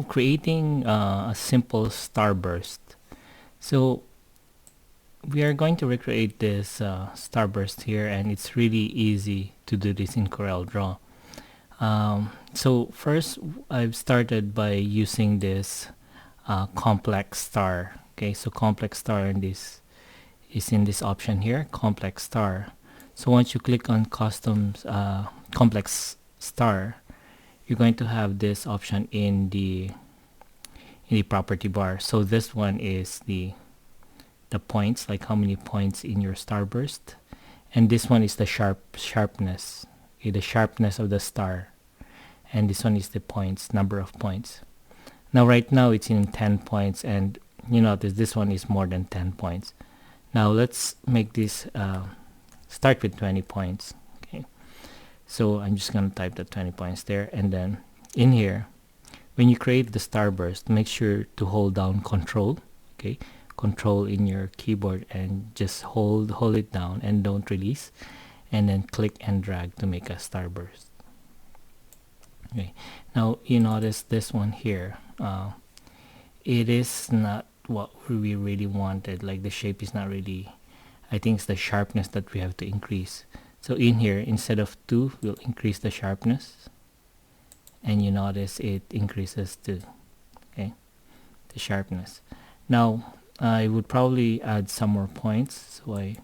creating a simple starburst. So we are going to recreate this starburst here, and it's really easy to do this in CorelDRAW. So first, I've started by using this complex star. Okay, so complex star in this is in this option here, complex star. So once you click on customs complex star, you're going to have this option in the property bar. So this one is the points, like how many points in your starburst, and this one is the sharpness, okay, the sharpness of the star, and this one is the points, number of points. Now right now it's in 10 points, and you notice this one is more than 10 points. Now let's make this start with 20 points. Okay, so I'm just going to type the 20 points there, and then in here, when you create the starburst, make sure to hold down control. Okay, control in your keyboard, and just hold it down and don't release, and then click and drag to make a starburst. Okay, now you notice this one here, it is not what we really wanted. Like the shape is not really, I think it's the sharpness that we have to increase. So in here, instead of 2, we'll increase the sharpness, and you notice it increases to, okay, the sharpness. Now I would probably add some more points, so I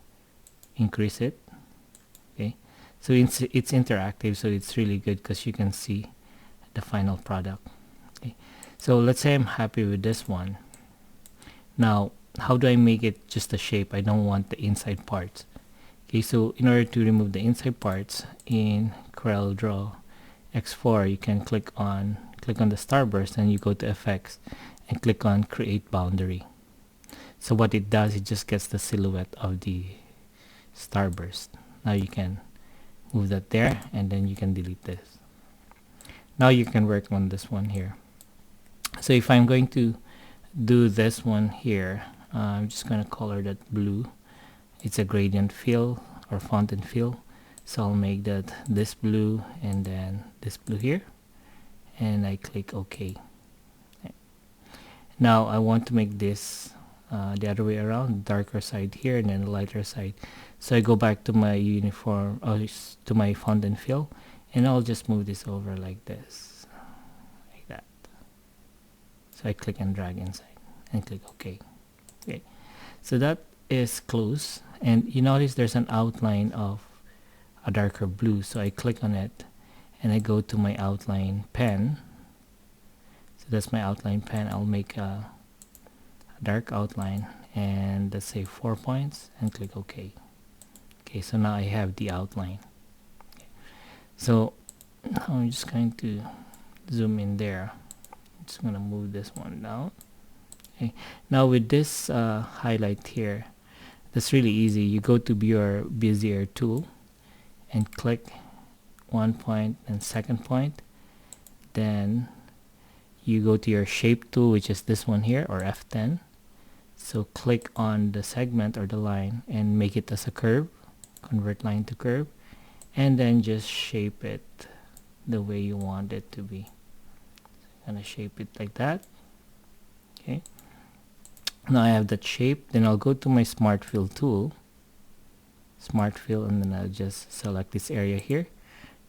increase it. Okay, so it's interactive, so it's really good because you can see the final product. Okay, so let's say I'm happy with this one. Now how do I make it just a shape? I don't want the inside parts. Okay, so in order to remove the inside parts in CorelDRAW X4, you can click on the starburst, and you go to effects and click on create boundary. So what it does, it just gets the silhouette of the starburst. Now you can move that there, and then you can delete this. Now you can work on this one here. So if I'm going to do this one here, I'm just going to color that blue. It's a gradient fill or fountain fill, so I'll make that this blue and then this blue here, and I click OK. Now I want to make this the other way around, darker side here and then the lighter side. So I go back to my uniform, to my fountain fill, and I'll just move this over like this, like that. So I click and drag inside and click OK. Okay, so that is close, and you notice there's an outline of a darker blue. So I click on it, and I go to my outline pen. So that's my outline pen. I'll make a dark outline, and let's say 4 points, and click OK. Okay, so now I have the outline. Okay. So now I'm just going to zoom in there. I'm just going to move this one down. Okay, now with this highlight here, that's really easy. You go to your Bezier tool and click 1 point and second point, then you go to your shape tool, which is this one here, or F10. So click on the segment or the line and make it as a curve, convert line to curve, and then just shape it the way you want it to be. So I'm gonna shape it like that. Okay, now I have that shape. Then I'll go to my smart fill tool, smart fill, and then I'll just select this area here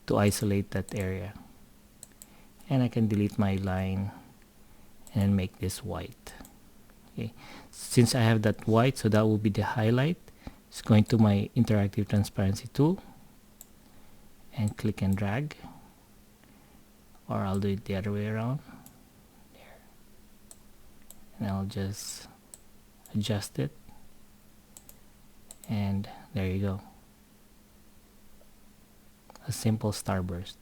to isolate that area, and I can delete my line and make this white. Okay, since I have that white, so that will be the highlight. Just going to my interactive transparency tool and click and drag, or I'll do it the other way around there, and I'll just adjust it, and there you go, a simple starburst.